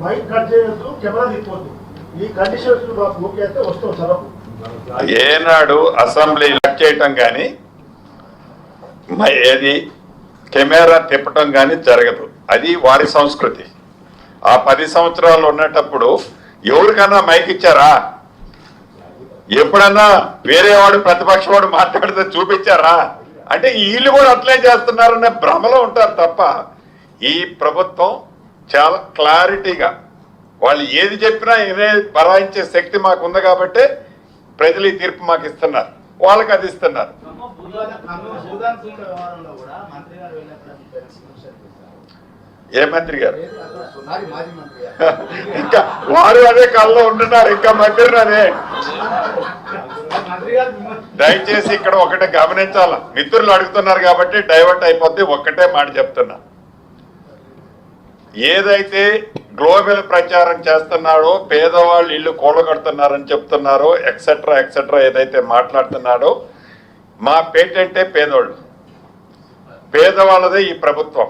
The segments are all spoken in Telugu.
మైక్ కట్ చేయొద్దు, కెమెరా తిప్పొద్దు. ఈ కండిషన్స్ ఓకే అయితే వస్తాం సభకు. ఏనాడు అసెంబ్లీ కట్ చేయటం కానీ ఏది కెమెరా తిప్పటం కానీ జరగదు. అది వారి సంస్కృతి. ఆ 10 సంవత్సరాలు ఉన్నటప్పుడు ఎవరికన్నా మైక్ ఇచ్చారా? ఎప్పుడన్నా వేరే వాడు ప్రతిపక్ష వాడు మాట్లాడితే చూపించారా? అంటే వీళ్ళు కూడా అట్లే చేస్తున్నారనే భ్రమలో ఉంటారు తప్ప ఈ ప్రభుత్వం చాలా క్లారిటీగా వాళ్ళు ఏది చెప్పినా ఇదే బరాయించే శక్తి మాకు ఉంది కాబట్టి ప్రజలు ఈ తీర్పు మాకు ఇస్తున్నారు, వాళ్ళకి అది ఇస్తున్నారు. ఏ మంత్రి గారు? ఇంకా వారు అదే కాల్లో ఉంటున్నారు, ఇంకా మంత్రినే. దయచేసి ఇక్కడ ఒకటే గమనించాల, మిత్రులు అడుగుతున్నారు కాబట్టి డైవర్ట్ అయిపోద్ది. ఒక్కటే మాట చెప్తున్నా, ఏదైతే గ్లోబల్ ప్రచారం చేస్తున్నాడో, పేదవాళ్ళు ఇల్లు కూలగొడుతున్నారని చెప్తున్నారో, ఎక్సెట్రా ఎక్సెట్రా ఏదైతే మాట్లాడుతున్నాడో, మా పేటెంటే పేదోళ్ళు, పేదవాళ్ళదే ఈ ప్రభుత్వం.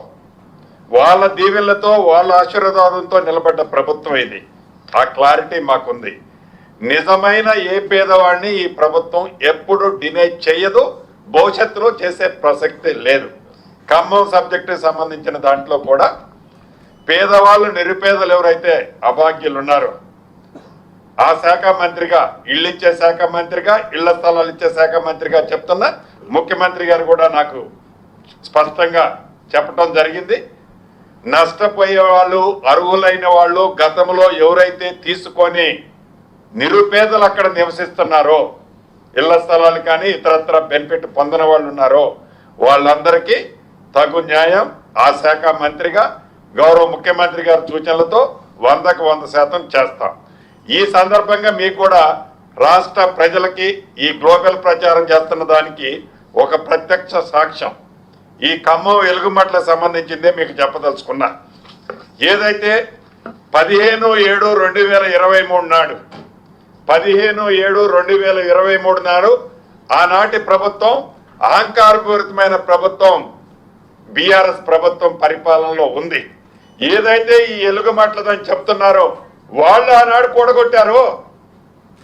వాళ్ళ దీవెనలతో వాళ్ళ ఆశీర్వాదంతో నిలబడ్డ ప్రభుత్వం ఇది. ఆ క్లారిటీ మాకుంది. నిజమైన ఏ పేదవాడిని ఈ ప్రభుత్వం ఎప్పుడు డినై చేయదు, భవిష్యత్తులో చేసే ప్రసక్తి లేదు. ఖమ్మం సబ్జెక్టుకి సంబంధించిన దాంట్లో కూడా పేదవాళ్ళు, నిరుపేదలు ఎవరైతే అభాగ్యులు ఉన్నారో ఆ శాఖ మంత్రిగా, ఇళ్ళు ఇచ్చే శాఖ మంత్రిగా, ఇళ్ల స్థలాలు ఇచ్చే శాఖ మంత్రిగా చెప్తున్నా. ముఖ్యమంత్రి గారు కూడా నాకు స్పష్టంగా చెప్పడం జరిగింది. నష్టపోయే వాళ్ళు, అర్హులైన వాళ్ళు, గతంలో ఎవరైతే తీసుకొని నిరుపేదలు అక్కడ నివసిస్తున్నారో, ఇళ్ల స్థలాలు కానీ ఇతరత్ర బెనిఫిట్ పొందిన వాళ్ళు ఉన్నారో వాళ్ళందరికీ తగు న్యాయం ఆ శాఖ మంత్రిగా గౌరవ ముఖ్యమంత్రి గారి సూచనలతో 100కు 100% చేస్తాం. ఈ సందర్భంగా మీకు కూడా రాష్ట్ర ప్రజలకి ఈ గ్లోబల్ ప్రచారం చేస్తున్న దానికి ఒక ప్రత్యక్ష సాక్ష్యం ఈ ఖమ్మం వెలుగుమట్లకు సంబంధించిందే మీకు చెప్పదలుచుకున్నా. ఏదైతే 15/7/2023 నాడు 15/7/2023 నాడు ఆనాటి ప్రభుత్వం, అహంకారపూరితమైన ప్రభుత్వం, బీఆర్ఎస్ ప్రభుత్వం పరిపాలనలో ఉంది. ఏదైతే ఈ ఎలుగుమట్లదని చెప్తున్నారో వాళ్ళు ఆనాడు కూడగొట్టారో,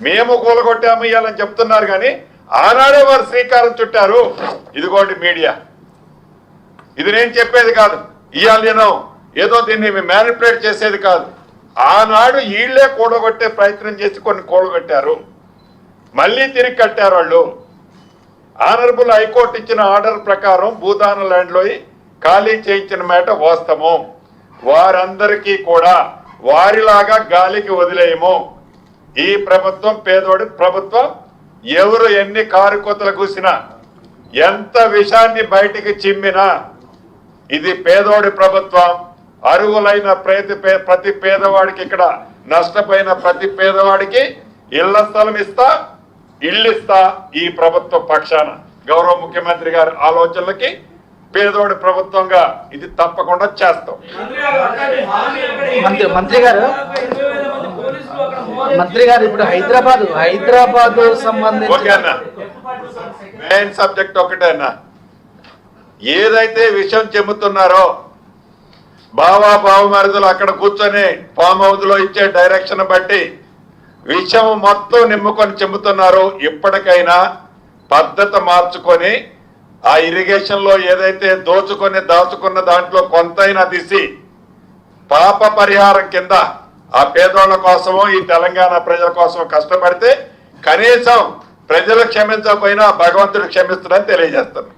మేము కూలగొట్టాము ఇవ్వాలని చెప్తున్నారు, కానీ ఆనాడే వారు శ్రీకారం చుట్టారు. ఇదిగోండి మీడియా, ఇది నేను చెప్పేది కాదు, ఇవాళ నేను ఏదో దీన్ని మ్యానిపులేట్ చేసేది కాదు. ఆనాడు వీళ్లే కూడగొట్టే ప్రయత్నం చేసి కొన్ని కూడగొట్టారు, మళ్ళీ తిరిగి కట్టారు వాళ్ళు. ఆనరబుల్ హైకోర్టు ఇచ్చిన ఆర్డర్ ప్రకారం భూదాన ల్యాండ్లో ఖాళీ చేయించిన మాట వాస్తవం. వారందరికీ కూడా వారిలాగా గాలికి వదిలేయము. ఈ ప్రభుత్వం పేదోడి ప్రభుత్వం. ఎవరు ఎన్ని కారుకొతలు కూసినా, ఎంత విషాన్ని బయటికి చిమ్మినా ఇది పేదోడి ప్రభుత్వం. అర్హులైన ప్రతి పేదవాడికి, ఇక్కడ నష్టపోయిన ప్రతి పేదవాడికి ఇళ్ల స్థలం ఇస్తా, ఇల్లు ఇస్తా. ఈ ప్రభుత్వ పక్షాన గౌరవ ముఖ్యమంత్రి గారి ఆలోచనలకి పేదోడి ప్రభుత్వంగా ఇది తప్పకుండా చేస్తాం. మంత్రి గారు ఇప్పుడు హైదరాబాద్ సంబంధించి ఓకే అన్న, మెయిన్ సబ్జెక్ట్ ఒకటే అన్న. ఏదైతే విషయం చెబుతున్నారో బావమరుదులు అక్కడ కూర్చొని ఫామ్ హౌస్ లో ఇచ్చే డైరెక్షన్ బట్టి విషయం మొత్తం నిమ్ముకొని చెబుతున్నారు. ఇప్పటికైనా పద్ధతి మార్చుకొని ఆ ఇరిగేషన్ లో ఏదైతే దాచుకున్న దాంట్లో కొంతైనా తీసి పాప పరిహారం కింద ఆ పేదోళ్ల కోసము, ఈ తెలంగాణ ప్రజల కోసం కష్టపడితే కనీసం ప్రజలు క్షమించకపోయినా భగవంతుడు క్షమిస్తాడని తెలియజేస్తాను.